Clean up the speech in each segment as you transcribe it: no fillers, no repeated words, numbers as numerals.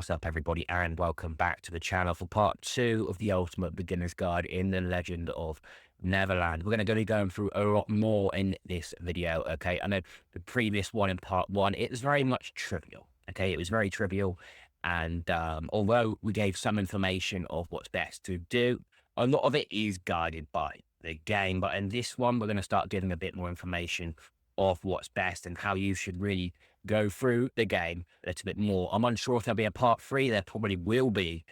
What's up, everybody, and welcome back to the channel for part 2 of the Ultimate Beginner's Guide in the Legend of Neverland. We're going to be going through a lot more in this video, okay? I know the previous one in part 1, it was very much trivial, okay? It was very trivial, and although we gave some information of what's best to do, a lot of it is guided by the game. But in this one, we're going to start giving a bit more information of what's best and how you should really go through the game a little bit more. I'm unsure if there'll be a part 3. There probably will be,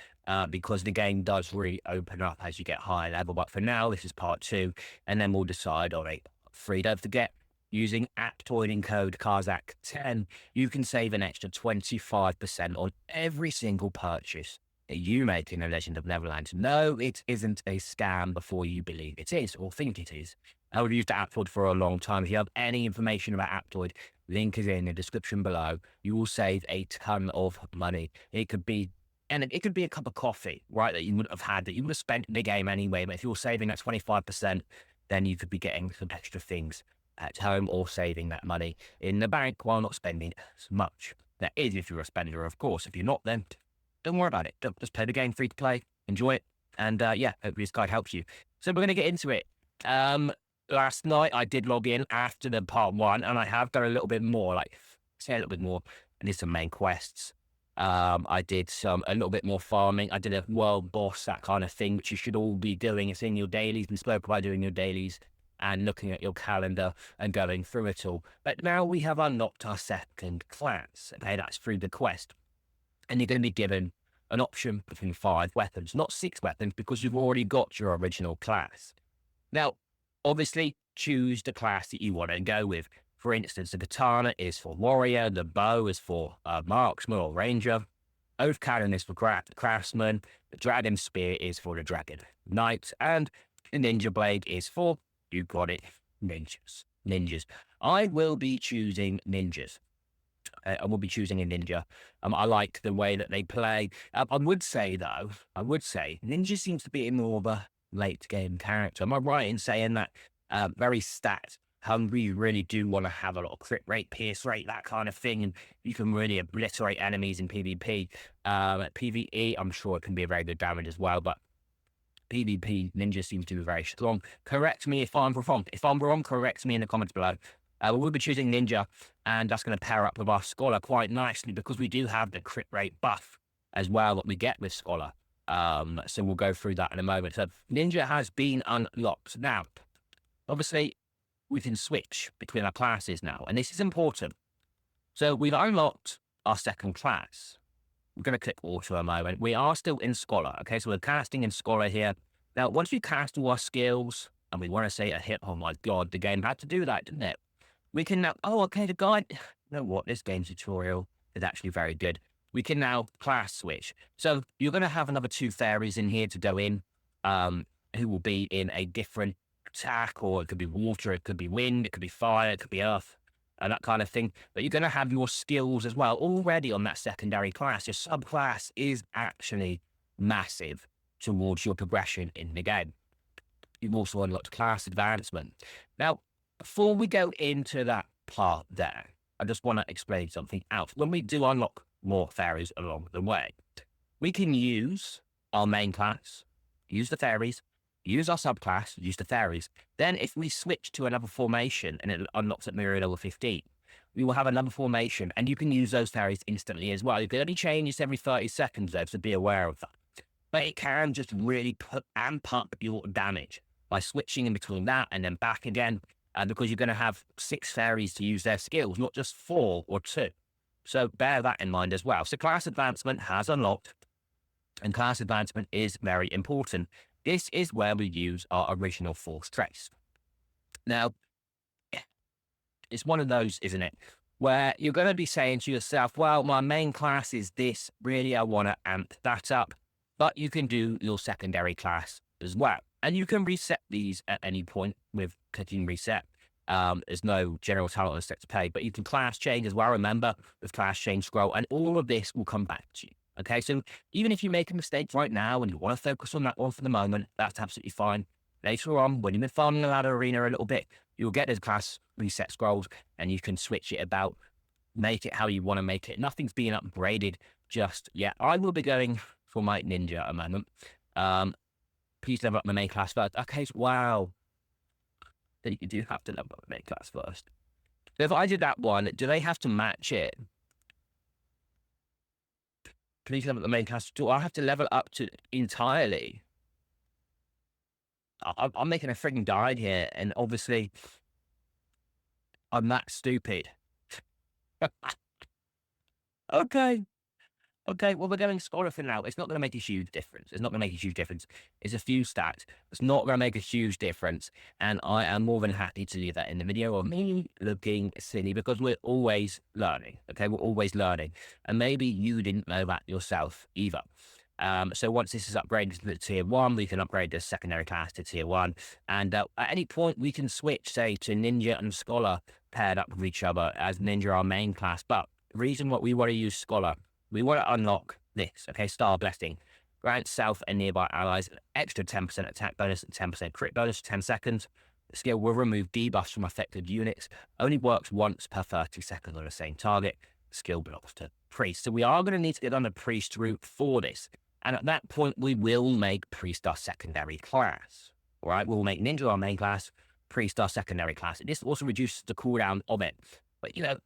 because the game does really open up as you get higher level. But for now, this is part 2, and then we'll decide on a part 3. Don't forget, using Aptoide code CARZAK10, you can save an extra 25% on every single purchase that you make in the Legend of Neverland. No, it isn't a scam before you believe it is or think it is. I've used Aptoide for a long time. If you have any information about Aptoide, link is in the description below. You will save a ton of money. It could be a cup of coffee, right, that you would have had, that you would have spent in the game anyway. But if you're saving that 25%, then you could be getting some extra things at home or saving that money in the bank while not spending as much. That is if you're a spender, of course. If you're not, then don't worry about it. Just play the game free to play, enjoy it, and yeah, hopefully this guide helps you. So we're going to get into it. Last night I did log in after the part 1, and I have done a little bit more, like say a little bit more. I did some main quests. I did a little bit more farming. I did a world boss, that kind of thing, which you should all be doing. It's in your dailies, and slow by doing your dailies and looking at your calendar and going through it all. But now we have unlocked our second class. Okay, that's through the quest. And you're going to be given an option between 5 weapons, not 6 weapons, because you've already got your original class. Now, obviously, choose the class that you want to go with. For instance, the katana is for warrior, the bow is for marksman or ranger, oath cannon is for craftsman, the dragon spear is for the dragon knight, and the ninja blade is for, you got it, ninjas. I will be choosing ninjas. I will be choosing a ninja. I like the way that they play. I would say, though, ninja seems to be more of a late game character. Am I right in saying that very stat hungry, you really do want to have a lot of crit rate, pierce rate, that kind of thing, and you can really obliterate enemies in PvP. PvE, I'm sure it can be a very good damage as well, but PvP, ninja seems to be very strong. Correct me if I'm wrong. If I'm wrong, correct me in the comments below. We'll be choosing ninja, and that's going to pair up with our scholar quite nicely because we do have the crit rate buff as well that we get with scholar. So we'll go through that in a moment. So ninja has been unlocked. Now, obviously, we can switch between our classes now, and this is important. So we've unlocked our second class. We're going to click auto a moment. We are still in scholar, okay? So we're casting in scholar here. Now, once we cast all our skills, and we want to say a hit, oh my God, the game had to do that, didn't it? We can now, oh, okay, the guide, you know what, this game tutorial is actually very good. We can now class switch. So you're going to have another 2 fairies in here to go in, who will be in a different attack, or it could be water, it could be wind, it could be fire, it could be earth, and that kind of thing. But you're going to have your skills as well already on that secondary class. Your subclass is actually massive towards your progression in the game. You've also unlocked class advancement. Now, before we go into that part there, I just want to explain something else. When we do unlock more fairies along the way, we can use our main class, use the fairies, use our subclass, use the fairies. Then if we switch to another formation and it unlocks at Miru level 15, we will have another formation, and you can use those fairies instantly as well. You can only change this every 30 seconds though, so be aware of that. But it can just really amp up your damage by switching in between that and then back again, because you're going to have 6 fairies to use their skills, not just 4 or 2. So bear that in mind as well. So class advancement has unlocked, and class advancement is very important. This is where we use our original force trace. Now, it's one of those, isn't it, where you're going to be saying to yourself, well, my main class is this, really I want to amp that up, but you can do your secondary class as well. And you can reset these at any point with clicking reset. There's no general talent set to pay, but you can class change as well, remember, with class change scroll, and all of this will come back to you. Okay, so even if you make a mistake right now and you want to focus on that one for the moment, that's absolutely fine. Later on, when you've been farming the ladder arena a little bit, you'll get those class reset scrolls and you can switch it about, make it how you want to make it. Nothing's being upgraded just yet. I will be going for my ninja at a moment. Please level up my main class first. Okay, so, wow. You do have to level up the main class first. So if I did that one, do they have to match it? Please level up the main class. Do I have to level up to entirely? I'm making a freaking guide here, and obviously I'm that stupid. Okay. Okay, well, we're going scholar for now. It's not going to make a huge difference. It's not going to make a huge difference. It's a few stats. It's not going to make a huge difference. And I am more than happy to do that in the video of me looking silly, because we're always learning. Okay, we're always learning. And maybe you didn't know that yourself either. So once this is upgraded to tier 1, we can upgrade the secondary class to tier 1. And at any point, we can switch, say, to Ninja and Scholar paired up with each other as Ninja our main class. But the reason why we want to use Scholar, we want to unlock this, okay? Star Blessing. Grants self and nearby allies an extra 10% attack bonus and 10% crit bonus for 10 seconds. The skill will remove debuffs from affected units. Only works once per 30 seconds on the same target. The skill belongs to Priest. So we are going to need to get on the Priest route for this. And at that point, we will make Priest our secondary class. All right, we'll make Ninja our main class, Priest our secondary class. This also reduces the cooldown of it. But, you know,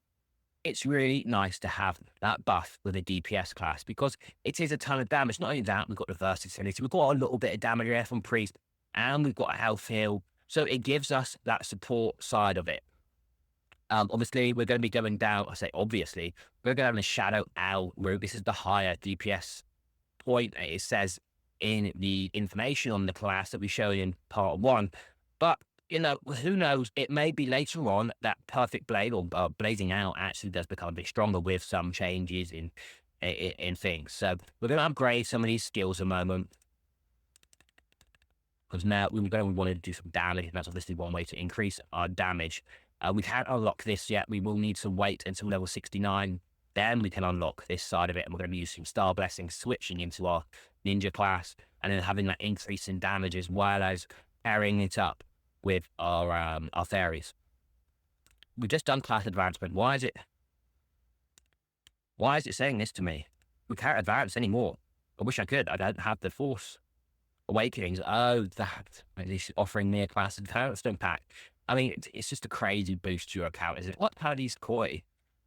it's really nice to have that buff with a DPS class, because it is a ton of damage. Not only that, we've got the versatility. We've got a little bit of damage here from Priest, and we've got a health heal. So it gives us that support side of it. Obviously, we're going to be going down, I say obviously, we're going to have a Shadow Owl route. This is the higher DPS point, it says in the information on the class that we show in part 1. But, you know, who knows? It may be later on that Perfect Blade or Blazing Out actually does become a bit stronger with some changes in things. So we're going to upgrade some of these skills a moment, because now we're going to want to do some damage, and that's obviously one way to increase our damage. We can't unlock this yet. We will need to wait until level 69. Then we can unlock this side of it, and we're going to be using Star Blessing, switching into our Ninja class, and then having that increase in damage as well as pairing it up with our Fairies. We've just done class advancement. Why is it saying this to me? We can't advance anymore. I wish I could. I don't have the Force Awakenings. Oh, that is offering me a class advancement pack. I mean, it's just a crazy boost to your account, is it? What Paddy's Koi?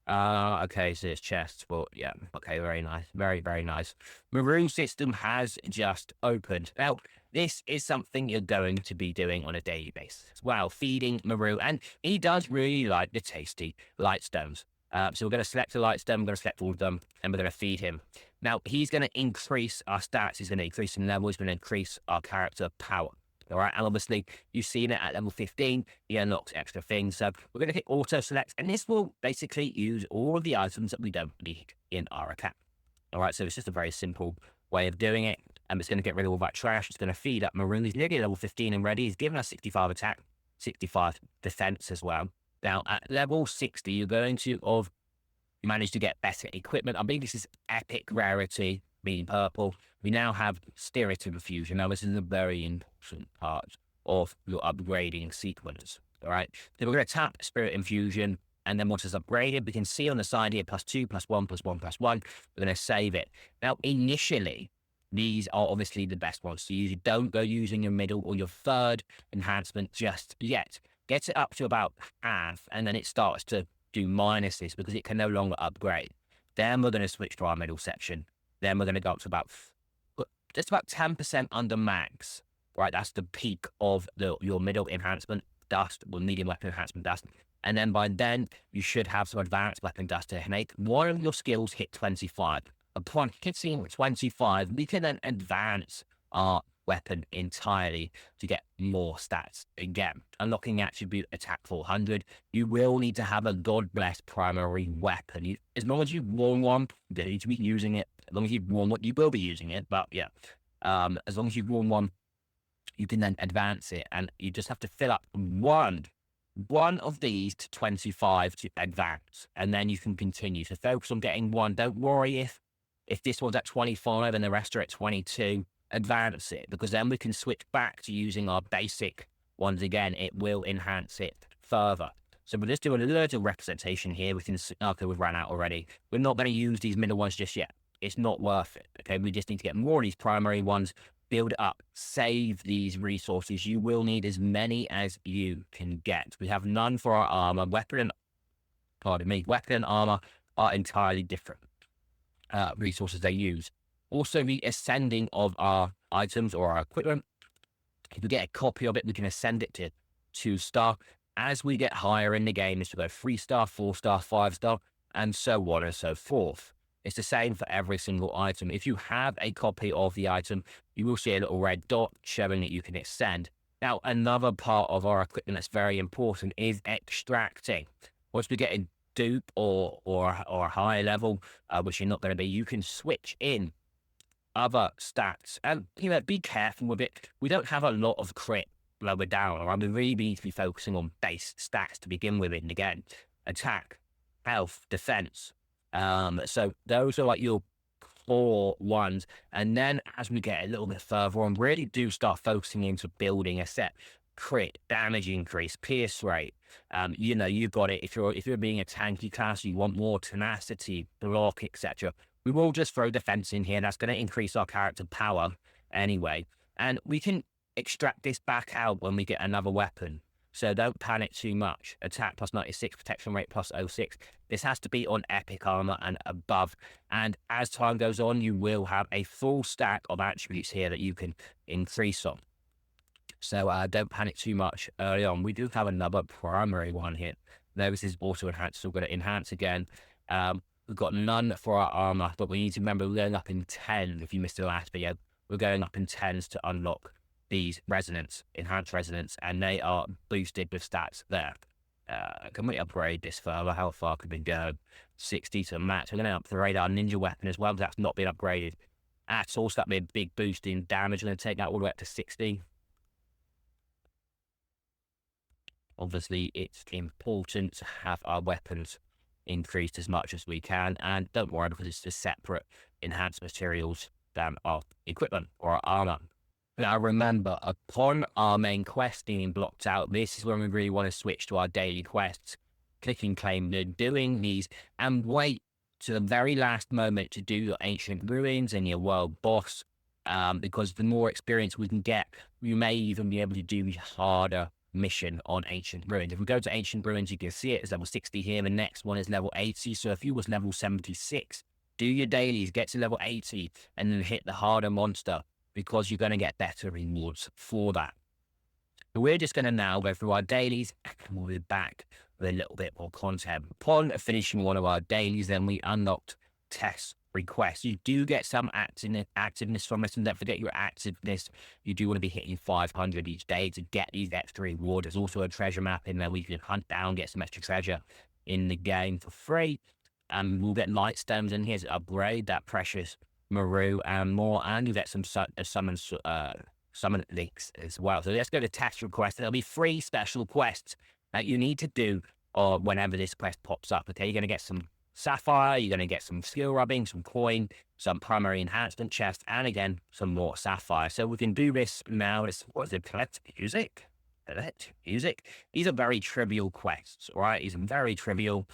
Okay, so it's chests, but yeah, okay, very nice, very, very nice. Miru system has just opened. Now, this is something you're going to be doing on a daily basis. Well, feeding Miru, and he does really like the tasty light stones. So we're going to select a light stone, we're going to select all of them, and we're going to feed him. Now, he's going to increase our stats, he's going to increase in level, he's going to increase our character power. All right, and obviously you've seen it at level 15, he unlocks extra things. So we're going to hit auto select, and this will basically use all of the items that we don't need in our account. All right, so it's just a very simple way of doing it. And it's going to get rid of all that trash. It's going to feed up Maroon. He's nearly level 15 and ready. He's given us 65 attack, 65 defense as well. Now at level 60, you're going to manage to get better equipment. I mean, this is epic rarity, being purple. We now have Spirit Infusion. Now, this is a very important part of your upgrading sequence. All right. So we're going to tap Spirit Infusion, and then once it's upgraded, we can see on the side here, +2, +1, +1, +1. We're going to save it. Now, initially, these are obviously the best ones. So you don't go using your middle or your third enhancement just yet. Get it up to about half, and then it starts to do minuses because it can no longer upgrade. Then we're going to switch to our middle section. Then we're going to go up to just about 10% under max. Right, that's the peak of your middle enhancement dust or medium weapon enhancement dust. And then by then, you should have some advanced weapon dust to make one of your skills hit 25. Upon hitting 25, we can then advance our weapon entirely to get more stats. Again, unlocking attribute attack 400, you will need to have a God Bless primary weapon. As long as you've worn one, you need to be using it. As long as you've worn one, you will be using it. But yeah, as long as you've worn one, you can then advance it, and you just have to fill up one of these to 25 to advance, and then you can continue to focus on getting one. Don't worry if this one's at 25 and the rest are at 22, advance it, because then we can switch back to using our basic ones again. It will enhance it further. So we'll just do a little representation here. Okay, we've ran out already. We're not going to use these middle ones just yet. it's not worth it. Okay, we just need to get more of these primary ones, build it up, save these resources. You will need as many as you can get. We have none for our armor. Weapon and armor are entirely different resources they use. Also, the ascending of our items or our equipment. If we get a copy of it, we can ascend it to 2-star. As we get higher in the game, this will go 3-star, 4-star, 5-star, and so on and so forth. It's the same for every single item. If you have a copy of the item, you will see a little red dot showing that you can ascend. Now, another part of our equipment that's very important is extracting. Once we get a dupe or a higher level, which you're not going to be, you can switch in other stats. And, be careful with it. We don't have a lot of crit lower down, or we really need to be focusing on base stats to begin with in the game. Attack, health, defense. So those are like your core ones. And then as we get a little bit further on, really do start focusing into building a set. Crit, damage increase, pierce rate. You've got it. If you're being a tanky class, you want more tenacity, block, etc. We will just throw defense in here. That's going to increase our character power anyway. And we can extract this back out when we get another weapon. So don't panic too much. Attack plus 96, protection rate plus 06. This has to be on epic armor and above. And as time goes on, you will have a full stack of attributes here that you can increase on. So don't panic too much early on. We do have another primary one here. This is auto enhance, so we're going to enhance again. We've got none for our armor, but we need to remember we're going up in 10. If you missed the last video, we're going up in 10s to unlock these enhanced resonance, and they are boosted with stats there. Can we upgrade this further? How far could we go? 60 to max. We're going to upgrade our ninja weapon as well, because that's not been upgraded at all. So that'll be a big boost in damage. We're going to take that all the way up to 60. Obviously, it's important to have our weapons increased as much as we can, and don't worry, because it's just separate enhanced materials than our equipment or our armor. Now remember, upon our main quest being blocked out, this is when we really want to switch to our daily quests. Clicking claim, doing these, and wait to the very last moment to do your ancient ruins and your world boss, because the more experience we can get, we may even be able to do the harder mission on ancient ruins. If we go to ancient ruins, you can see it is level 60 here. The next one is level 80. So if you was level 76, do your dailies, get to level 80, and then hit the harder monster, because you're going to get better rewards for that. So we're just going to now go through our dailies, and we'll be back with a little bit more content. Upon finishing one of our dailies, then we unlocked Tess requests. You do get some activeness from this, and don't forget your activeness. You do want to be hitting 500 each day to get these extra rewards. There's also a treasure map in there where you can hunt down, get some extra treasure in the game for free. And we'll get light stones in here to upgrade that precious Miru and more, and you get some summon links as well. So let's go to task requests. There'll be 3 special quests that you need to do whenever this quest pops up. Okay, you're going to get some sapphire, you're going to get some skill rubbing, some coin, some primary enhancement chest, and again some more sapphire. So we can do this now. What is it? Collect music. These are very trivial quests, all right? These are very trivial.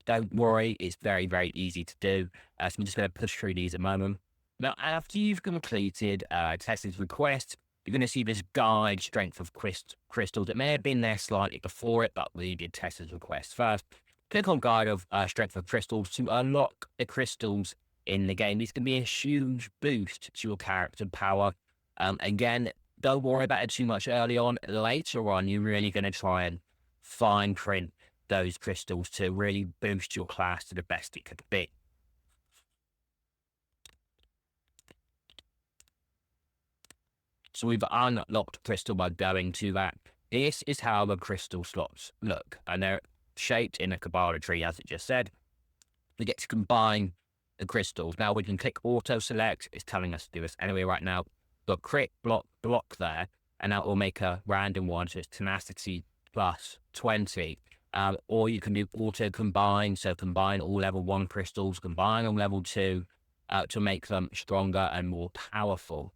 Don't worry, it's very, very easy to do. So I'm just going to push through these a moment. Now, after you've completed Tess's request, you're going to see this guide, strength of crystals. It may have been there slightly before it, but we did Tess's request first. Click on guide of strength of crystals to unlock the crystals in the game. These can be a huge boost to your character power. Again, don't worry about it too much early on. Later on, you're really going to try and fine print those crystals to really boost your class to the best it could be. So we've unlocked crystal by going to that. This is how the crystal slots look, and they're shaped in a Cabala tree, as it just said. We get to combine the crystals. Now we can click auto select. It's telling us to do this anyway right now. Got crit block there, and that will make a random one. So it's tenacity plus 20. Or you can do auto combine, so combine all level 1 crystals, combine on level 2 to make them stronger and more powerful.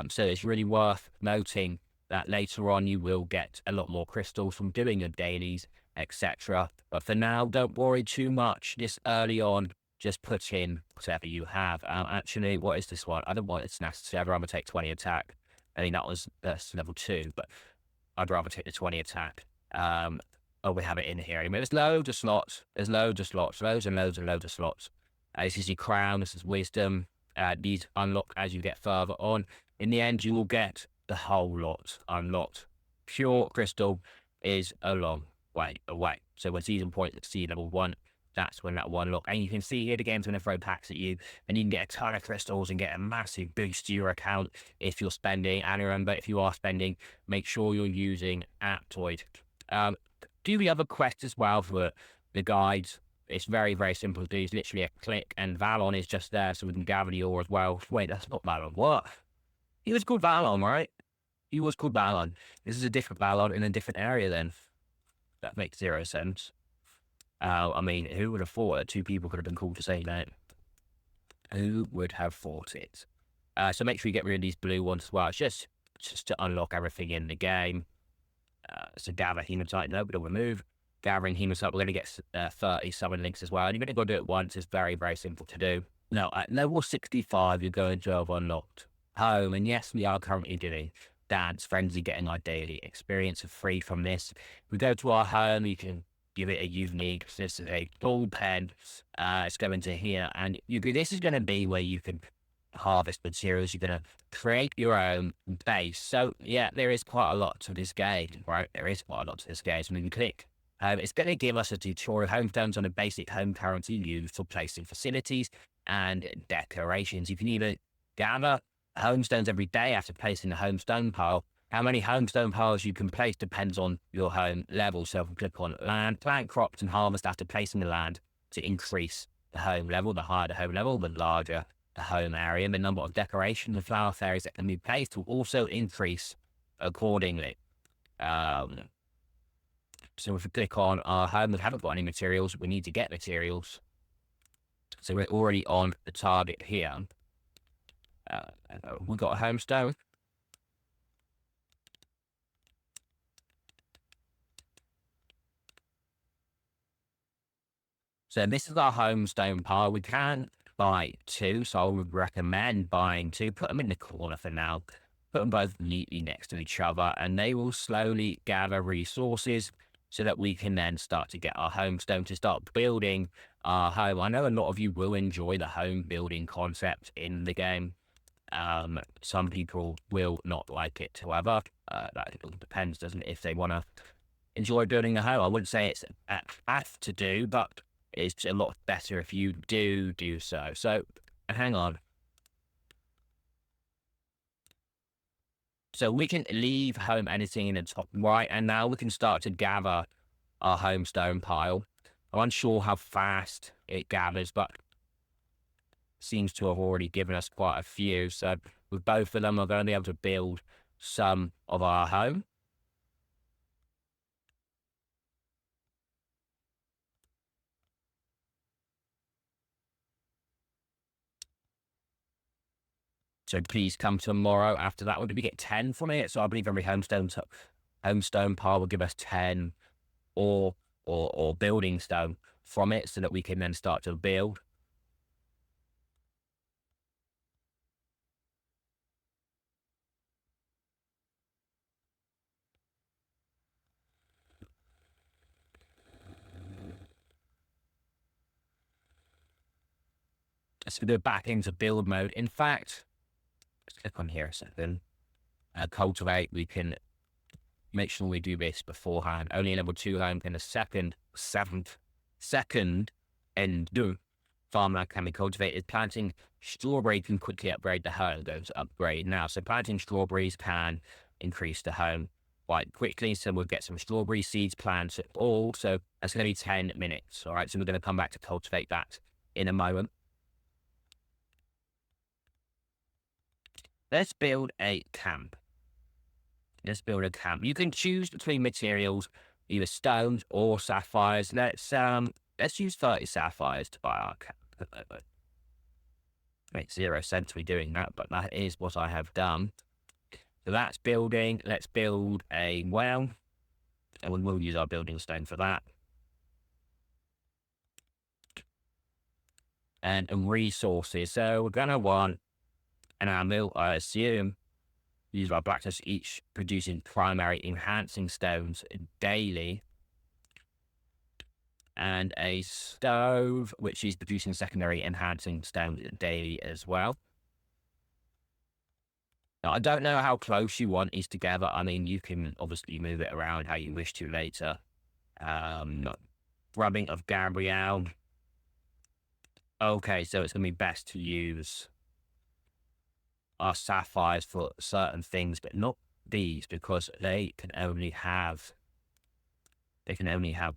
So it's really worth noting that later on you will get a lot more crystals from doing your dailies, etc. But for now, don't worry too much this early on. just put in whatever you have. Actually, what is this one? I don't want it's necessary. I'd rather take 20 attack. I mean, that's level 2, but I'd rather take the 20 attack. Oh, we have it in here anyway. There's loads of slots. There's loads of slots. Loads and loads and loads of slots. This is your crown. This is wisdom. These unlock as you get further on. In the end, you will get the whole lot unlocked. Pure crystal is a long way away. So when season point exceed level 1, that's when that will unlock. And you can see here the game's going to throw packs at you, and you can get a ton of crystals and get a massive boost to your account if you're spending. And remember, if you are spending, make sure you're using Aptoide. Do the other quest as well for the guides. It's very, very simple to do. It's literally a click, and Valon is just there, so we can gather the ore as well. Wait, that's not Valon. What? He was called Valon, right? He was called Valon. This is a different Valon in a different area then. That makes 0 sense. I mean, who would have thought that 2 people could have been called the same name? Who would have thought it? So make sure you get rid of these blue ones as well. It's just to unlock everything in the game. So gather hematite, no, but it'll remove. Gathering hematite, we're going to get 30 summon links as well. And you're going to go do it once. It's very, very simple to do. Now, at level 65, you're going to have unlocked home. And yes, we are currently doing Dance Frenzy, getting our daily experience of free from this. We go to our home, you can give it a unique, this is a ball pen. It's going to here, and this is going to be where you can harvest materials. You're going to create your own base. So yeah, there is quite a lot to this game, right? There is quite a lot to this game. So when you click, it's going to give us a tutorial homestones on the basic home currency used for placing facilities and decorations. You can either gather homestones every day after placing the homestone pile. How many homestone piles you can place depends on your home level. So if we click on land, plant crops and harvest after placing the land to increase the home level. The higher the home level, the larger the home area. The number of decorations and flower fairies that can be placed will also increase accordingly. So if we click on our home, we haven't got any materials. We need to get materials. So we're already on the target here. We've got a homestone. So this is our homestone pile. We can buy 2, so I would recommend buying 2. Put them in the corner for now. Put them both neatly next to each other, and they will slowly gather resources so that we can then start to get our homestone to start building our home. I know a lot of you will enjoy the home building concept in the game. Some people will not like it, however. That depends, doesn't it, if they want to enjoy building a home. I wouldn't say it's a have to do, but it's a lot better if you do so. So, hang on. So we can leave home editing in the top right, and now we can start to gather our homestone pile. I'm unsure how fast it gathers, but seems to have already given us quite a few. So with both of them, we're going to be able to build some of our home. So please come tomorrow. After that, we get 10 from it. So I believe every homestone pile will give us 10 or building stone from it, so that we can then start to build. So go back into build mode. In fact, let's click on here a second. Cultivate, we can make sure we do this beforehand. Only level 2 home can a second and do farmland can be cultivated. Planting strawberry can quickly upgrade the home. Goes to upgrade now. So planting strawberries can increase the home quite quickly. So we'll get some strawberry seeds planted all. So that's going to be 10 minutes. All right. So we're going to come back to cultivate that in a moment. Let's build a camp. Let's build a camp. You can choose between materials, either stones or sapphires. Let's use 30 sapphires to buy our camp. Makes 0 sense me doing that, but that is what I have done. So that's building. Let's build a well, and we'll use our building stone for that. and resources. So we're going to want an anvil, I assume. These are blacksmiths, each producing primary enhancing stones daily. And a stove, which is producing secondary enhancing stones daily as well. Now, I don't know how close you want these together. I mean, you can obviously move it around how you wish to later. Rubbing of Gabrielle. Okay, so it's going to be best to use our sapphires for certain things, but not these, because they can only have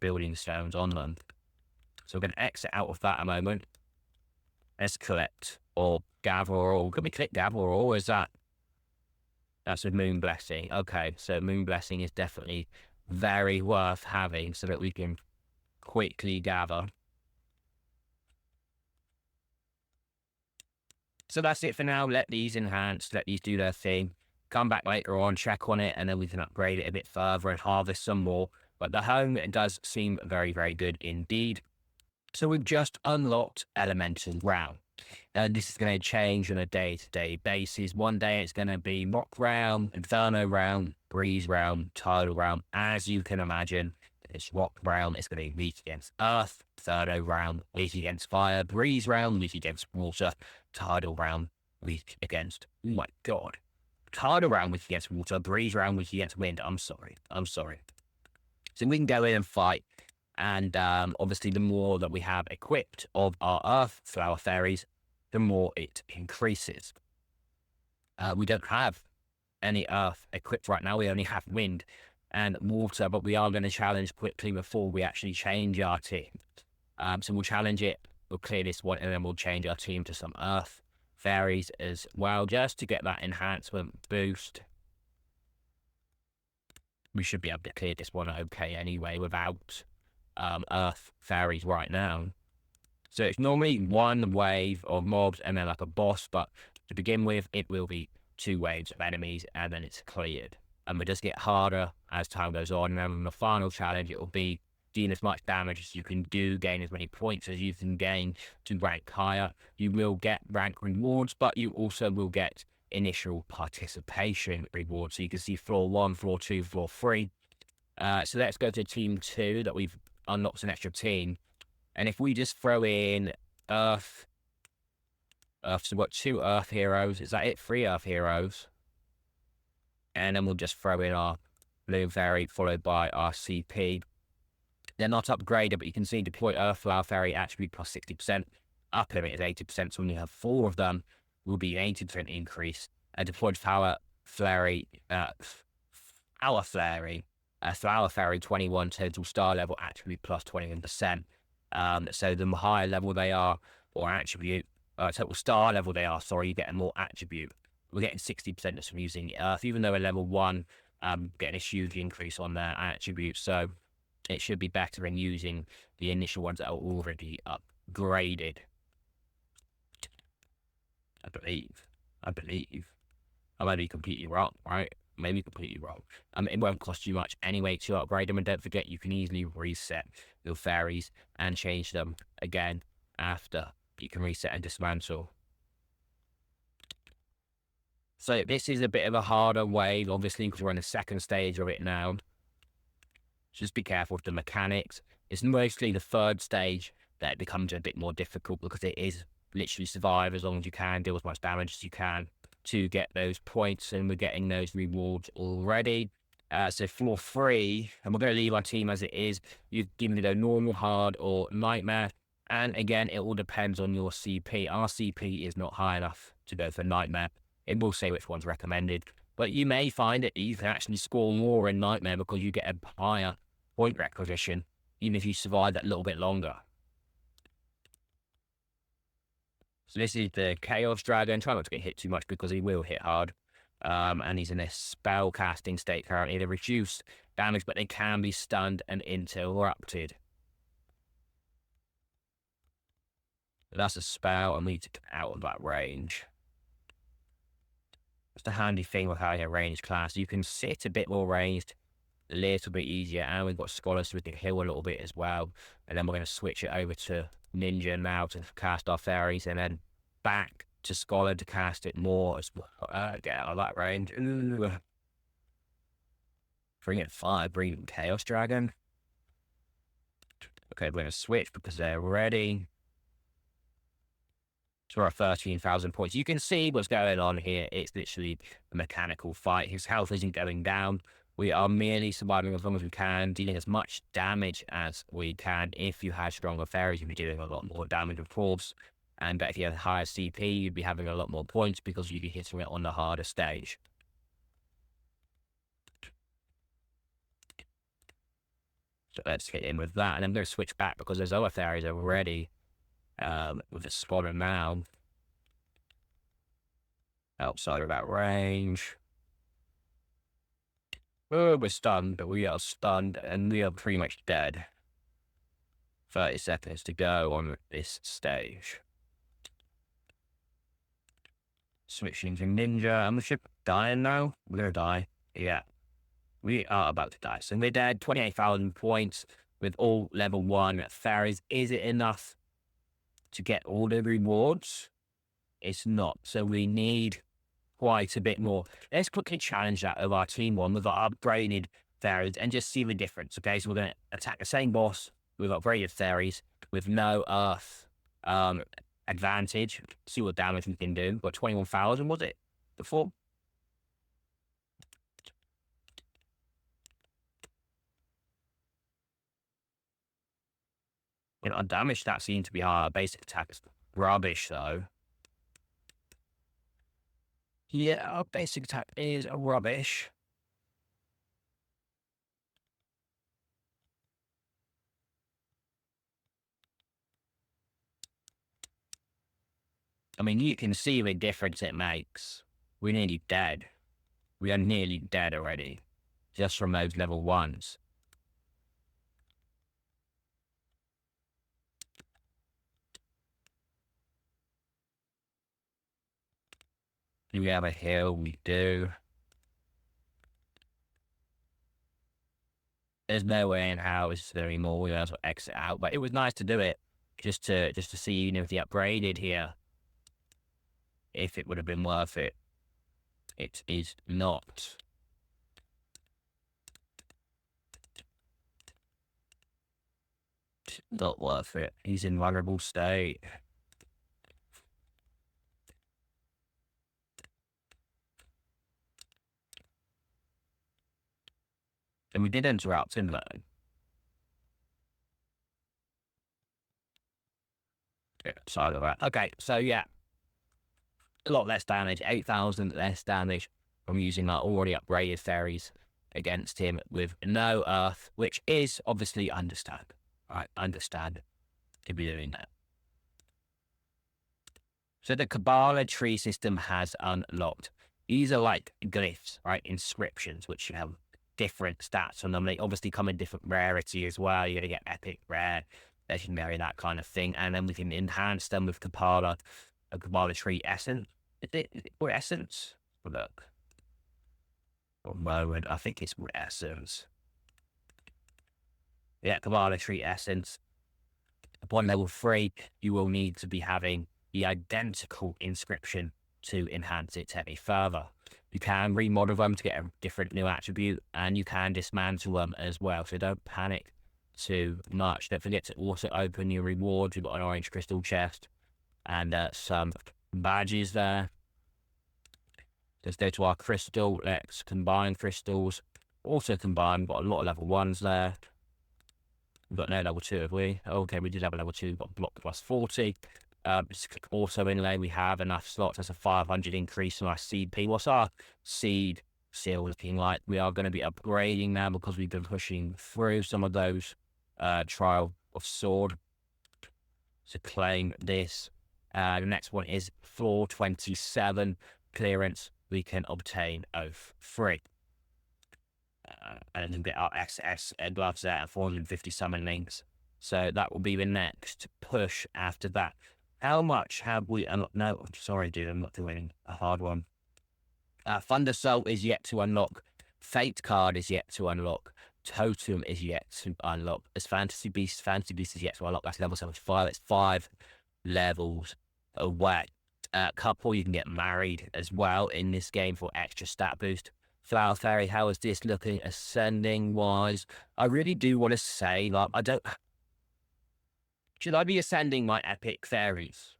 building stones on them. So we're going to exit out of that a moment. Let's collect or gather all. Can we collect gather all? Is that? That's a moon blessing. Okay, so moon blessing is definitely very worth having so that we can quickly gather. So that's it for now. Let these enhance, let these do their thing. Come back later on, check on it, and then we can upgrade it a bit further and harvest some more. But the home, it does seem very, very good indeed. So we've just unlocked Elemental Realm. This is going to change on a day-to-day basis. One day it's going to be Rock Realm, Inferno Realm, Breeze Realm, Tidal Realm. As you can imagine, it's Rock Realm, it's going to be weak against Earth. Inferno Realm, weak against Fire. Breeze Realm, weak against Water. Tidal Realm, weak against... Oh my god. Tidal Realm, weak against Water. Breeze Realm, weak against Wind. I'm sorry. So we can go in and fight. And obviously, the more that we have equipped of our Earth Flower Fairies, the more it increases. We don't have any Earth equipped right now. We only have Wind and Water, but we are going to challenge quickly before we actually change our team. So we'll challenge it, we'll clear this one, and then we'll change our team to some Earth Fairies as well, just to get that enhancement boost. We should be able to clear this one okay anyway without Earth Fairies right now. So it's normally one wave of mobs and then like a boss, but to begin with, it will be 2 waves of enemies and then it's cleared. And it does get harder as time goes on. And then in the final challenge, it will be doing as much damage as you can do, gain as many points as you can gain to rank higher. You will get rank rewards, but you also will get initial participation rewards. So you can see floor 1, floor 2, floor 3. So let's go to team 2 that we've unlocked an extra team. And if we just throw in Earth, so we've got 2 Earth heroes. Is that it? 3 Earth heroes. And then we'll just throw in our Blue Fairy followed by our CP. They're not upgraded, but you can see deploy Earth Flower Fairy attribute plus 60%. Up limit is 80%, so when you have 4 of them, will be an 80% increase. Deployed Flower Fairy, Flower Fairy 21 total star level attribute plus 21%. So the higher level they are, or attribute, total star level they are, sorry, you get a more attribute. We're getting 60% just from using Earth, even though a level 1, getting a huge increase on their attributes. So it should be better in using the initial ones that are already upgraded. I believe. I might be completely wrong, right? Maybe completely wrong. It won't cost you much anyway to upgrade them, and don't forget you can easily reset your fairies and change them again after. You can reset and dismantle. So this is a bit of a harder wave, obviously, because we're in the second stage of it now. Just be careful with the mechanics. It's mostly the third stage that it becomes a bit more difficult, because it is literally survive as long as you can, deal as much damage as you can to get those points, and we're getting those rewards already. So floor 3, and we're going to leave our team as it is. You can either normal, hard, or nightmare. And again, it all depends on your CP. Our CP is not high enough to go for nightmare. It will say which one's recommended, but you may find that you can actually score more in nightmare because you get a higher point requisition, even if you survive that little bit longer. So this is the Chaos Dragon. Try not to get hit too much because he will hit hard. And he's in a spell casting state currently. They reduce damage, but they can be stunned and interrupted. That's a spell, and we need to get out of that range. That's the handy thing with having a ranged class. You can sit a bit more ranged, a little bit easier, and we've got scholars so we can heal a little bit as well. And then we're going to switch it over to Ninja now to cast our fairies, and then back to Scholar to cast it more as well. Get out of that range. Ooh. Bring it 5, bring Chaos Dragon. Okay, we're going to switch because they're ready. So we're at 13,000 points. You can see what's going on here. It's literally a mechanical fight. His health isn't going down. We are merely surviving as long as we can, dealing as much damage as we can. If you had stronger fairies, you'd be doing a lot more damage, of course. And if you had higher CP, you'd be having a lot more points because you'd be hitting it on the harder stage. So let's get in with that. And I'm going to switch back because there's other fairies already with a spotter now. Outside of that range. Oh, we're stunned, but we are stunned and we are pretty much dead. 30 seconds to go on this stage. Switching to Ninja. Am the ship dying now? We're going to die. Yeah. We are about to die. So we're dead. 28,000 points with all level 1 fairies. Is it enough to get all the rewards? It's not. So we need quite a bit more. Let's quickly challenge that of our team 1 with our upgraded fairies and just see the difference. Okay, so we're going to attack the same boss with upgraded fairies with no earth advantage. See what damage we can do. Got 21,000, was it before? You know, our damage stats seem to be higher. Basic attack is rubbish, though. Yeah, our basic attack is rubbish. I mean, you can see the difference it makes. We're nearly dead. We are nearly dead already. Just from those level 1s. Do we have a hill? We do. There's no way in how it's anymore. We have to exit out, but it was nice to do it just to see, you know, if the upgraded here, if it would have been worth it. It is not. It's not worth it. He's in vulnerable state. And we did interrupt, didn't we? Yeah, sorry about that. Okay, so yeah. A lot less damage, 8,000 less damage from using our already upgraded fairies against him with no earth, which is obviously understand. I understand to be doing that. So the Cabala tree system has unlocked. These are like glyphs, right? Inscriptions, which have different stats on them. They obviously come in different rarity as well. You're going to get epic, rare, legendary, that kind of thing. And then we can enhance them with Cabala, a Cabala tree essence. Is it for essence? Look. For a moment, I think it's for essence. Yeah, Cabala tree essence. Upon level 3, you will need to be having the identical inscription to enhance it any further. You can remodel them to get a different new attribute, and you can dismantle them as well, so don't panic too much. Don't forget to also open your rewards. We've got an orange crystal chest and some badges there. Let's go to our crystal. Let's combine crystals. Also combine, we've got a lot of level 1s there. We've got no level 2, have we? Okay, we did have a level 2, got block plus 40. Also inlay, we have enough slots. That's a 500 increase in our CP. What's our seed seal looking like? We are going to be upgrading now because we've been pushing through some of those trial of sword to claim this. The next one is 427 clearance. We can obtain oath 3. And then get our XS gloves there at 450 summon links. So that will be the next push after that. How much have we unlocked? No, sorry, dude, I'm not doing a hard one. Thunder Soul is yet to unlock. Fate card is yet to unlock. Totem is yet to unlock. As Fantasy Beast is yet to unlock. That's level 75. It's 5 levels away. Couple, you can get married as well in this game for extra stat boost. Flower Fairy, how is this looking ascending wise? I really do want to say, like, should I be ascending my epic fairies?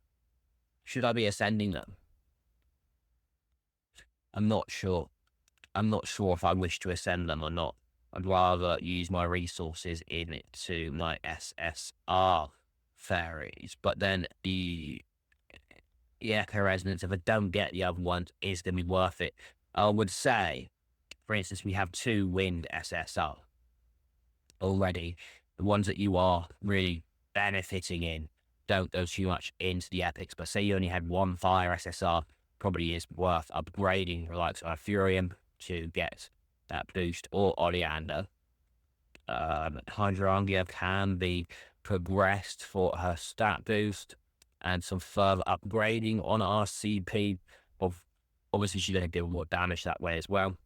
Should I be ascending them? I'm not sure. I'm not sure if I wish to ascend them or not. I'd rather use my resources into my SSR fairies. But then the echo resonance, if I don't get the other ones, is going to be worth it. I would say, for instance, we have 2 wind SSR already. The ones that you are really benefiting in don't go too much into the epics. But say you only had 1 fire SSR, probably is worth upgrading the likes of Furium to get that boost, or Oleander. Hydrangea can be progressed for her stat boost and some further upgrading on our CP. Obviously, she's going to deal more damage that way as well.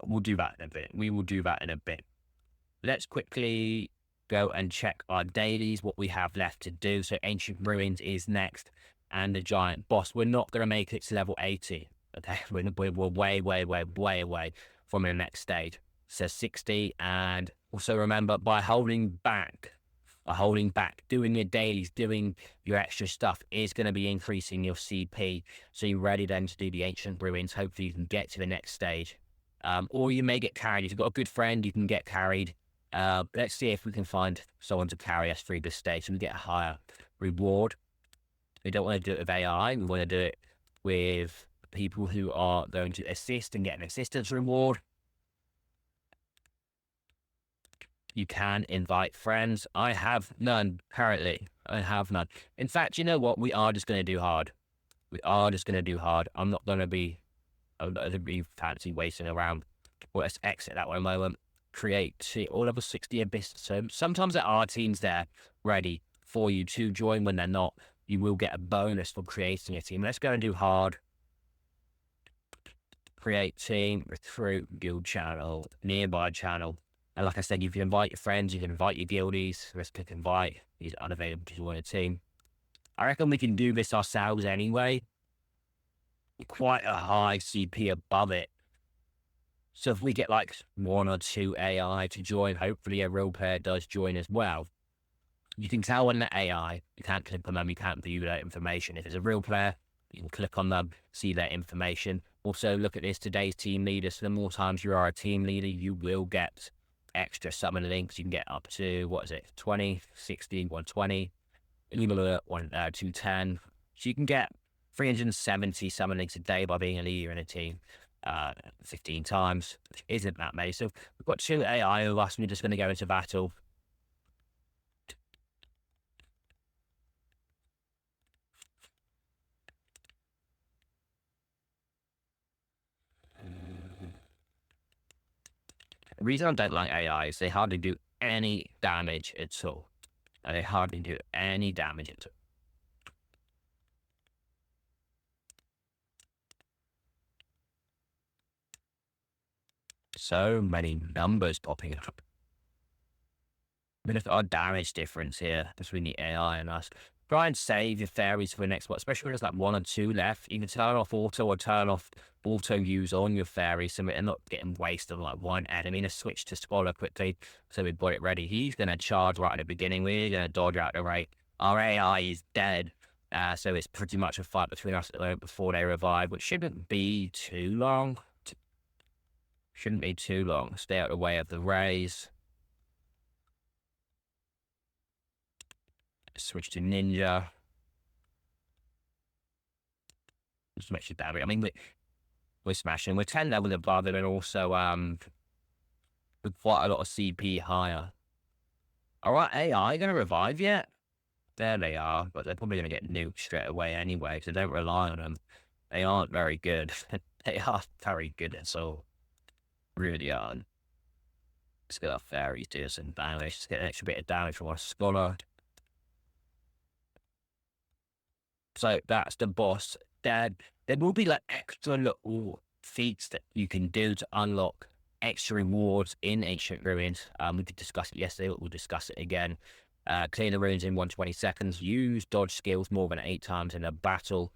We'll do that in a bit. We will do that in a bit. Let's quickly go and check our dailies, what we have left to do. So Ancient Ruins is next, and the Giant Boss. We're not going to make it to level 80. Okay, we're way away from the next stage. So 60, and also remember, by holding back, doing your dailies, doing your extra stuff is going to be increasing your CP. So you're ready then to do the Ancient Ruins. Hopefully you can get to the next stage. Or you may get carried. If you've got a good friend, you can get carried. Let's see if we can find someone to carry us through this stage so we get a higher reward. We don't want to do it with AI. We want to do it with people who are going to assist and get an assistance reward. You can invite friends. I have none currently. I have none. In fact, you know what? We are just going to do hard. I'm not going to be fancy wasting around. Well, let's exit that one a moment. Create all level 60 abyss. So sometimes there are teams there ready for you to join. When they're not, you will get a bonus for creating a team. Let's go and do hard. Create team, recruit, guild channel, nearby channel. And like I said, you can invite your friends, you can invite your guildies. Let's click invite. He's unavailable to join a team. I reckon we can do this ourselves anyway. Quite a high CP above it. So if we get like 1 or 2 AI to join, hopefully a real player does join as well. You can tell when the AI, you can't click on them, you can't view their information. If it's a real player, you can click on them, see their information. Also, look at this, today's team leader. So the more times you are a team leader, you will get extra summon links. You can get up to, 20, 60, 120, 210. So you can get 370 summon links a day by being a leader in a team. 15 times, which isn't that many. So we've got 2 AI of us, and we're just going to go into battle. The reason I don't like AI is they hardly do any damage at all. They hardly do any damage at all. So many numbers popping up. But if our damage difference here between the AI and us, try and save your fairies for the next one, especially when there's like 1 or 2 left. You can turn off auto or turn off auto use on your fairies so they're not getting wasted on like 1 enemy. Let's switch to Scholar quickly so we've got it ready. He's going to charge right at the beginning. We're going to dodge out the right. Our AI is dead. So it's pretty much a fight between us before they revive, which shouldn't be too long. Stay out of the way of the rays. Switch to Ninja. Just make sure damage. I mean, we're smashing. We're 10 levels above it, and also with quite a lot of CP higher. All right, AI going to revive yet? There they are, but they're probably going to get nuked straight away anyway, so don't rely on them. They aren't very good. They are very good, so really aren't. Let's get our fairies do some damage. Let's get an extra bit of damage from our Scholar. So that's the boss. There will be like extra little feats that you can do to unlock extra rewards in Ancient Ruins. We did discuss it yesterday, but we'll discuss it again. Clear the ruins in 120 seconds. Use dodge skills more than 8 times in a battle.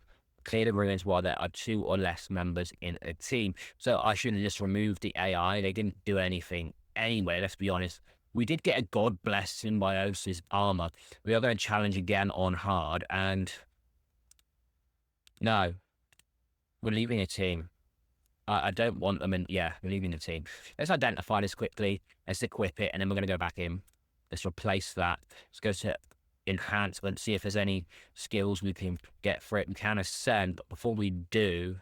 Clear the ruins while there are 2 or less members in a team. So I should have just removed the AI. They didn't do anything anyway, let's be honest. We did get a God Bless Symbiosis armor. We are going to challenge again on hard, and no, we're leaving a team. I don't want them in. Yeah, we're leaving the team. Let's identify this quickly. Let's equip it, and then we're going to go back in. Let's replace that. Let's go to enhancement, see if there's any skills we can get for it. We can ascend, but before we do,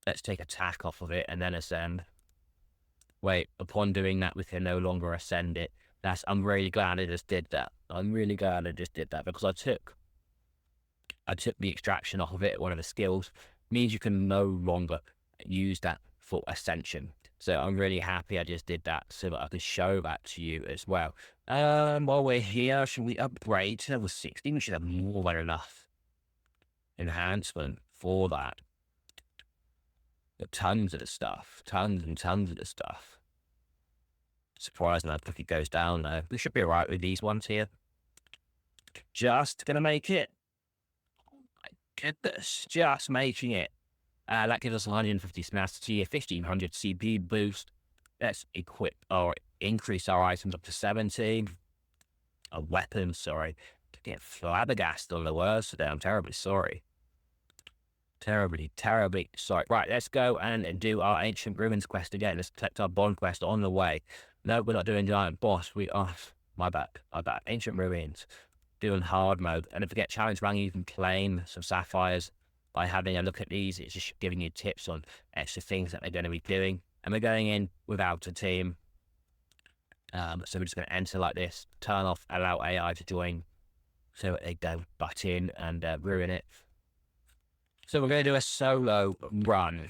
let's take attack off of it and then ascend. Wait, upon doing that, we can no longer ascend it. I'm really glad I just did that. I'm really glad I just did that, because I took the extraction off of it, one of the skills. Means you can no longer use that for ascension. So I'm really happy I just did that so that I can show that to you as well. While we're here, should we upgrade to level 16? We should have more than enough enhancement for that. Tons of the stuff. Tons and tons of the stuff. Surprising that if it goes down though. We should be alright with these ones here. Just gonna make it. Goodness, just making it. That gives us 150 tenacity, a 1500 CP boost. Let's equip or increase our items up to 17. A weapon, sorry. To get flabbergasted on the words today. I'm terribly sorry. Terribly sorry. Right, let's go and do our Ancient Ruins quest again. Let's collect our bond quest on the way. No, we're not doing Giant Boss. We are. My bad. Ancient Ruins. Doing hard mode. And don't forget, challenge rank, you can claim some sapphires by having a look at these. It's just giving you tips on extra things that they're going to be doing. And we're going in without a team. So we're just going to enter like this, turn off, allow AI to join so that they don't butt in and ruin it. So we're going to do a solo run.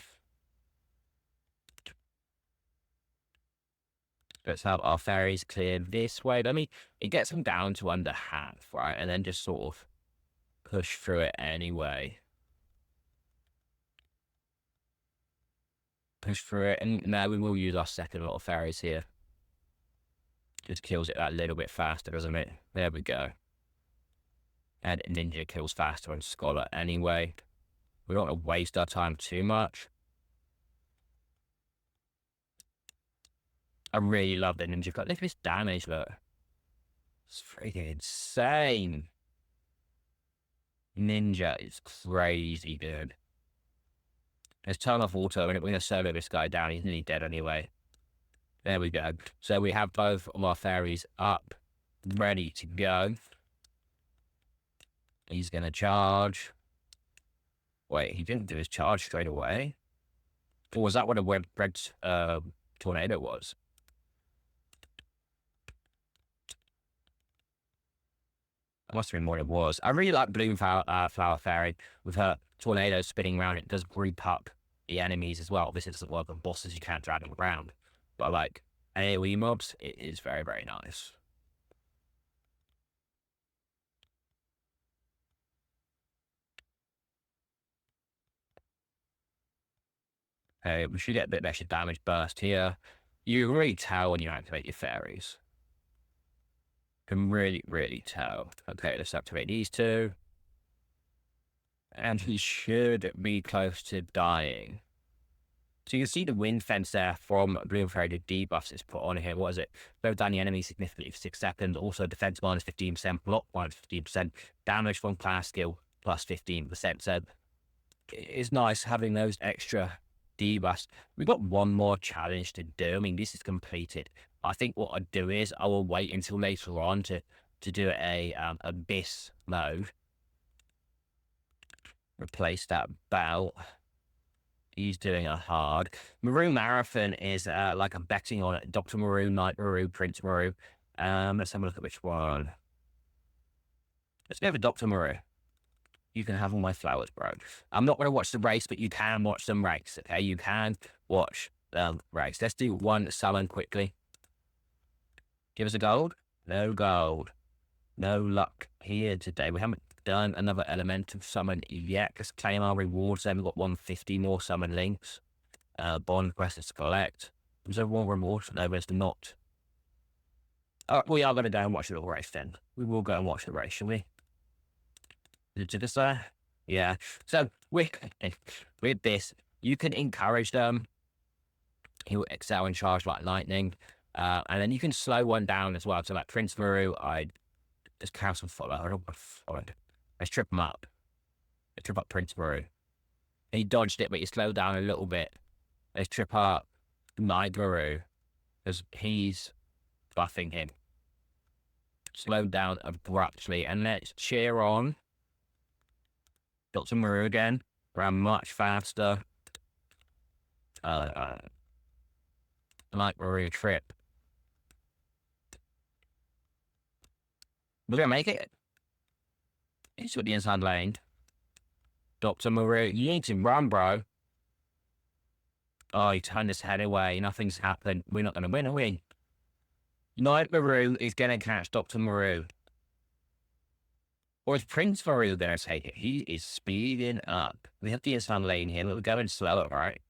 Let's have our fairies clear this way. It gets them down to under half, right? And then just sort of push through it anyway. Push through it. And now we will use our second lot of fairies here. Just kills it that little bit faster, doesn't it? There we go. And Ninja kills faster on Scholar anyway. We don't want to waste our time too much. I really love the Ninja cut. Look at this damage, though. It's freaking insane. Ninja is crazy good. Let's turn off auto, and we're going to solo this guy down. He's nearly dead anyway. There we go. So we have both of our fairies up, ready to go. He's going to charge. Wait, he didn't do his charge straight away? Or was that what a red tornado was? That must have been what it was. I really like Bloom Flower Fairy with her tornado spinning around. It does group up the enemies as well. Obviously, it doesn't work on bosses. You can't drag them around. But like AoE mobs, it is very, very nice. Okay, we should get a bit of extra damage burst here. You can really tell when you activate your fairies. You can really, really tell. Okay, let's activate these two. And he should be close to dying. So you can see the wind fence there from Bloom Fairy, the debuffs it's put on here. What is it? Slow down the enemy significantly for 6 seconds. Also defense minus 15%, block minus 15%, damage from class skill plus 15%. So it's nice having those extra debuffs. We've got one more challenge to do. I mean, this is completed. I think what I'd do is I will wait until later on to do a abyss mode. Replace that belt. He's doing a hard. Miru Marathon is like I'm betting on it. Dr. Miru, Knight Miru, Prince Miru. Let's have a look at which one. Let's go for Dr. Miru. You can have all my flowers, bro. I'm not going to watch the race, but you can watch some race, okay? You can watch the race. Let's do one summon quickly. Give us a gold. No gold. No luck here today. We haven't done another elemental summon yet. Let's claim our rewards. Then we've got 150 more summon links. Bond quest is to collect. Is there one reward? No, there's not. We are going to go and watch the race then. We will go and watch the race, shall we? Did this there? Yeah. So with this, you can encourage them. He will excel and charge like lightning. And then you can slow one down as well. So like Prince Miru, I just cancel follow. I don't want to follow. Let's trip him up. Let's trip up Prince Miru. He dodged it, but he slowed down a little bit. Let's trip up my Miru, because he's buffing him. Slow down abruptly, and let's cheer on Dr. Miru again. Ran much faster. Like Miru trip. We're gonna make it. It's with the inside lane. Dr. Miru, you need to run, bro. Oh, he turned his head away. Nothing's happened. We're not gonna win, are we? Knight Miru is gonna catch Dr. Miru. Or is Prince Miru gonna take it? He is speeding up. We have the inside lane here. We're going slower, right?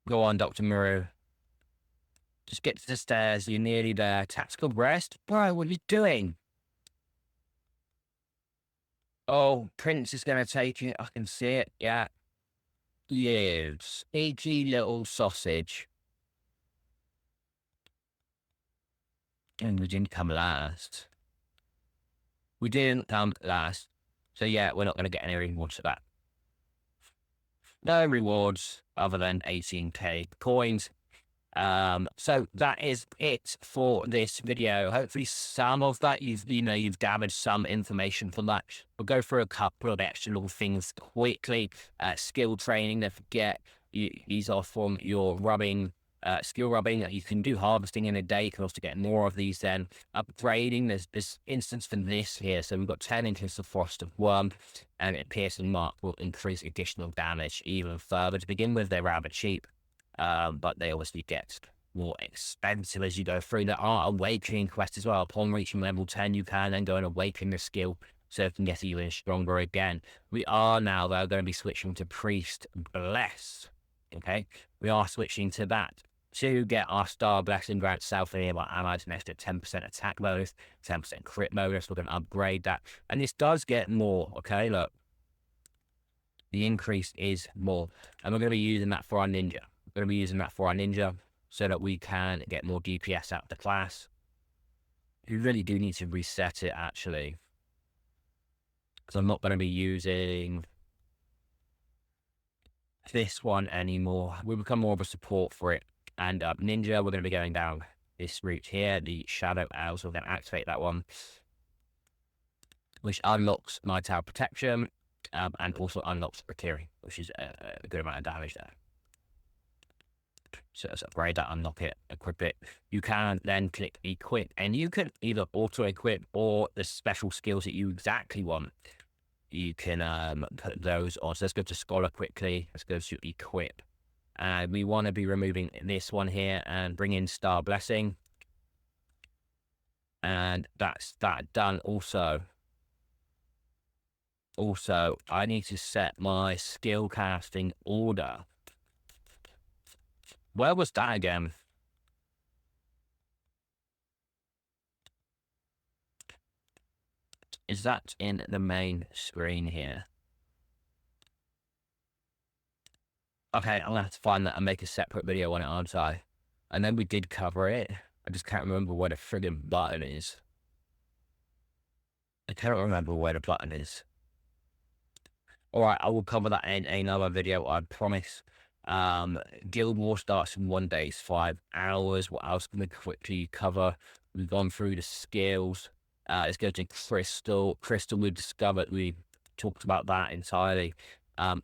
Go on, Dr. Miru. Just get to the stairs. You're nearly there. Tactical rest? Bro, what are you doing? Oh, Prince is going to take it. I can see it. Yeah. Yes. Edgy little sausage. And we didn't come last. We didn't come last. So yeah, we're not going to get any rewards for that. No rewards other than 18k coins. So that is it for this video. Hopefully some of that you've gathered some information from that. We'll go through a couple of extra little things quickly. Skill training, don't forget, these are from your rubbing, skill rubbing. You can do harvesting in a day. You can also get more of these then. Upgrading, there's this instance for this here. So we've got 10 inches of Frost of Worm, and Piercing Mark will increase additional damage even further. To begin with, they're rather cheap. But they obviously get more expensive as you go through. There are awakening quests as well. Upon reaching level 10, you can then go and awaken the skill so it can get even stronger again. We are now, though, going to be switching to Priest Bless. Okay, we are switching to that to get our Star Blessing grant self-enable allies an extra 10% attack bonus, 10% crit bonus. We're going to upgrade that. And this does get more, okay? Look, the increase is more. And we're going to be using that for our ninja. Going to be using that for our ninja so that we can get more DPS out of the class. You really do need to reset it, actually, because I'm not going to be using this one anymore. We'll become more of a support for it. And ninja, we're going to be going down this route here, the Shadow Owl. So we're going to activate that one, which unlocks my tower protection and also unlocks Rakiri, which is a good amount of damage there. So let's upgrade that, unlock it, equip it. You can then click equip, and you can either auto equip or the special skills that you exactly want. You can put those on. So let's go to Scholar quickly. Let's go to equip. And we want to be removing this one here and bring in Star Blessing. And that's that done. Also, I need to set my skill casting order. Where was that again? Is that in the main screen here? Okay, I'm gonna have to find that and make a separate video on it, aren't I? And then we did cover it. I just can't remember where the friggin' button is. I can't remember where the button is. Alright, I will cover that in another video, I promise. Guild War starts in 1 day, it's 5 hours. What else can we quickly cover? We've gone through the skills. Let's go to Crystal. Crystal, we've discovered, we talked about that entirely.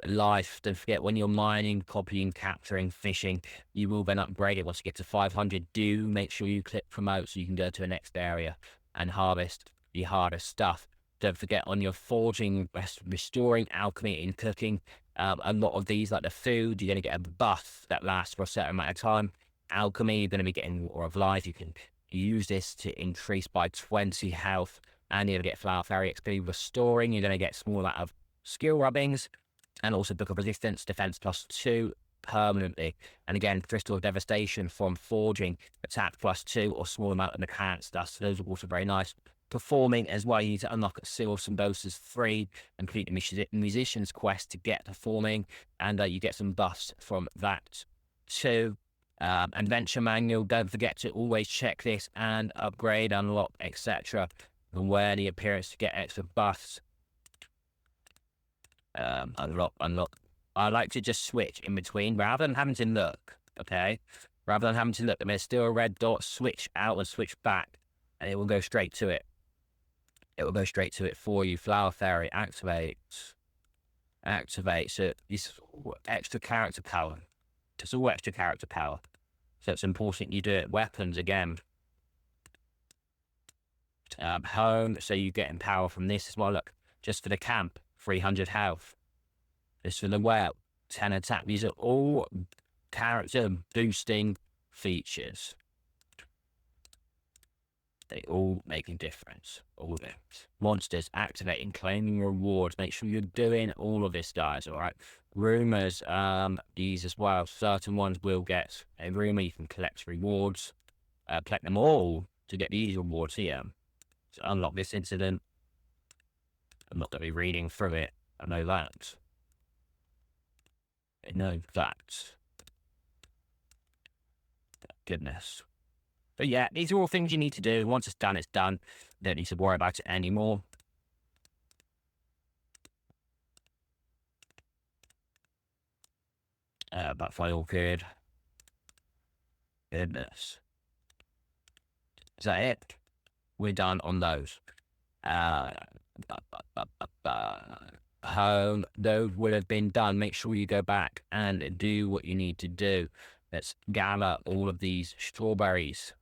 Life, don't forget, when you're mining, copying, capturing, fishing, you will then upgrade it. Once you get to 500, do make sure you click promote so you can go to the next area and harvest the harder stuff. Don't forget, on your forging, restoring, alchemy, and cooking, a lot of these, like the food, you're going to get a buff that lasts for a certain amount of time. Alchemy, you're going to be getting Water of Life. You can use this to increase by 20 health, and you're going to get Flower Fairy XP. Restoring, you're going to get small amount of skill rubbings. and also Book of Resistance, defense +2 permanently. And again, Crystal of Devastation from forging, attack +2 or small amount of enhanced dust. So those are also very nice. Performing as well, you need to unlock Seal of Symbiosis 3 and complete the Musician's Quest to get performing, and you get some buffs from that too. Adventure Manual, don't forget to always check this and upgrade, unlock, etc. And wear the appearance to get extra buffs. Unlock. I like to just switch in between rather than having to look, okay? Rather than having to look, and there's still a red dot, switch out and switch back, and it will go straight to it. It will go straight to it for you. Flower Fairy, activate. So it's extra character power. It's all extra character power. So it's important you do it. Weapons, again. Home, so you get power from this as well. Look, just for the camp, 300 health. This for the well, 10 attack. These are all character boosting features. They all make a difference. All of it. Monsters, activating, claiming rewards. Make sure you're doing all of this, guys, alright? Rumors, these as well. Certain ones will get a rumor. You can collect rewards. Collect them all to get these rewards here. To unlock this incident. I'm not going to be reading through it. I know that. I know that. Goodness. But yeah, these are all things you need to do. Once it's done, it's done. You don't need to worry about it anymore. But final period. Goodness. Is that it? We're done on those. Home, those would have been done. Make sure you go back and do what you need to do. Let's gather all of these strawberries.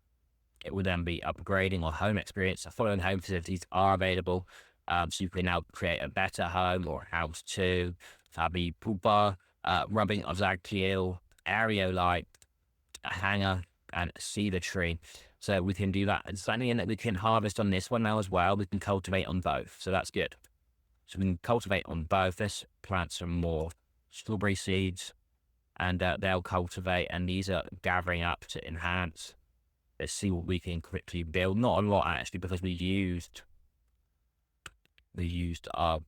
It will then be upgrading or home experience. The following home facilities are available. So you can now create a better home or house too. Fabi Pupa, rubbing of Zagtiel, areolite, a hanger, and cedar tree. So we can do that. And something that we can harvest on this one now as well. We can cultivate on both. So that's good. So we can cultivate on both. Let's plant some more strawberry seeds. And they'll cultivate. And these are gathering up to enhance. Let's see what we can quickly build. Not a lot, actually, because we used our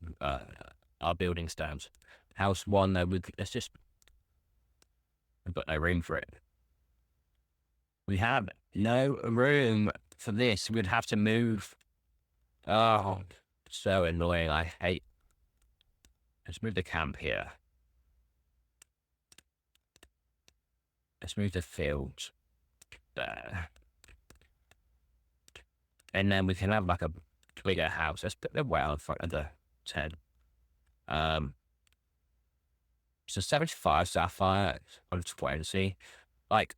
building stones. House 1, though, let's just... We've got no room for it. We have no room for this. We'd have to move. Oh, so annoying. I hate... Let's move the camp here. Let's move the fields there. And then we can have like a bigger house. Let's put the well in front of the 10. So 75 sapphire on 20. Like,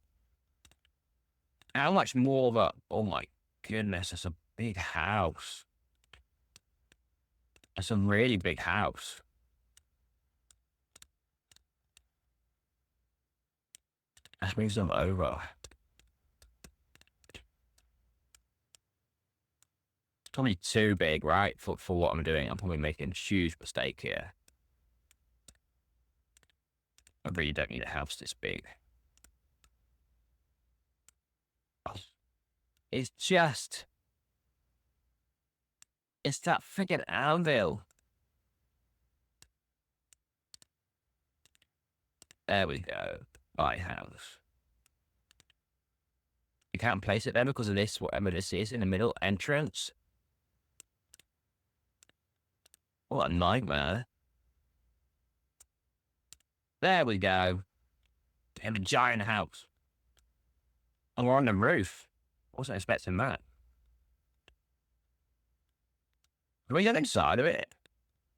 how much more of a... Oh my goodness, that's a big house. That's a really big house. Let's move them over. It's probably too big, right? For what I'm doing. I'm probably making a huge mistake here. I really don't need a house this big. It's just... It's that freaking anvil. There we go. My house. You can't place it there because of this, whatever this is in the middle entrance. What a nightmare. There we go. And a giant house. And we're on the roof. Wasn't expecting that. Can we get inside of it?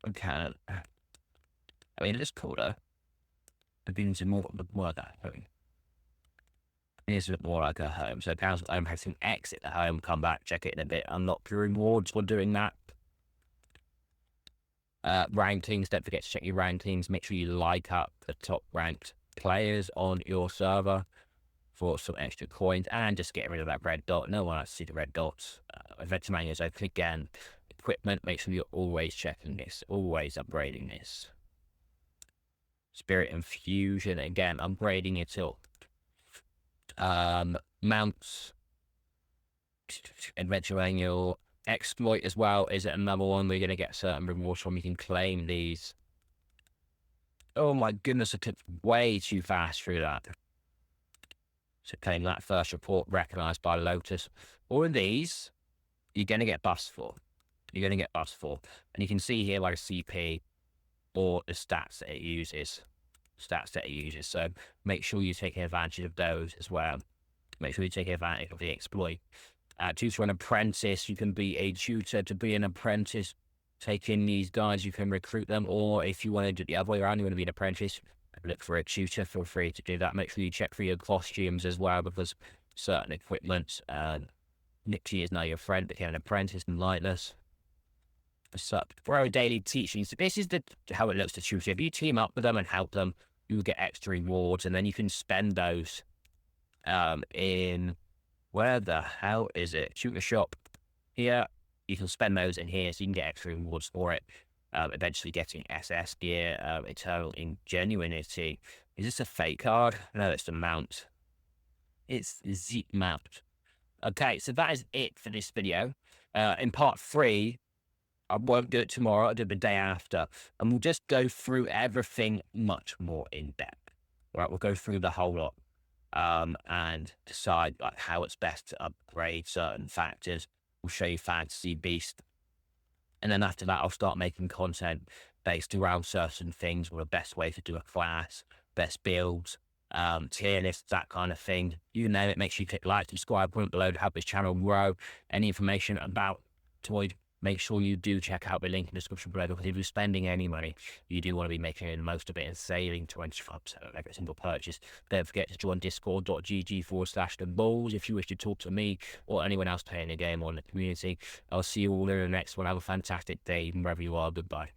We can't. I mean, it's cooler. I've been into more of that home. It's a bit more like a home. So council home has to exit the home, come back, check it in a bit, unlock your rewards for doing that. Rankings, don't forget to check your rankings. Make sure you like up the top ranked players on your server for some extra coins and just get rid of that red dot. No one has to see the red dots. Adventure Manual is open again. Equipment, make sure you're always checking this, always upgrading this. Spirit Infusion, again, upgrading it up. Mounts, Adventure Manual, Exploit as well is another one we're going to get certain rewards from. You can claim these. Oh my goodness, I took way too fast through that. So claim that first report recognized by Lotus. All of these, you're going to get buffs for. You're going to get buffs for. And you can see here like CP or the stats that it uses. So make sure you take advantage of those as well. Make sure you take advantage of the exploit. Tutor an apprentice. You can be a tutor to be an apprentice. Take in these guys, you can recruit them. Or if you want to do the other way around, you want to be an apprentice, look for a tutor, feel free to do that. Make sure you check for your costumes as well, because certain equipment, Nixie is now your friend, became an apprentice and lightless. For our daily teaching, so this is how it looks to tutor. If you team up with them and help them, you will get extra rewards, and then you can spend those in, where the hell is it? Tutor shop here. You can spend those in here, so you can get extra rewards for it. Eventually getting SS gear, Eternal Ingenuity. Is this a fake card? No, it's the mount. It's the mount. Okay, so that is it for this video. In part 3, I won't do it tomorrow, I'll do it the day after. And we'll just go through everything much more in depth. Right, we'll go through the whole lot and decide like how it's best to upgrade certain factors. We'll show you Fantasy Beast. And then after that, I'll start making content based around certain things, or the best way to do a class, best builds, tier lists, that kind of thing. You name it, make sure you click like, subscribe, comment below to help this channel grow. Any information about Toyd, make sure you do check out the link in the description below, because if you're spending any money, you do want to be making the most of it and saving 25% on every single purchase. Don't forget to join discord.gg/theballs if you wish to talk to me or anyone else playing the game or in the community. I'll see you all in the next one. Have a fantastic day, wherever you are. Goodbye.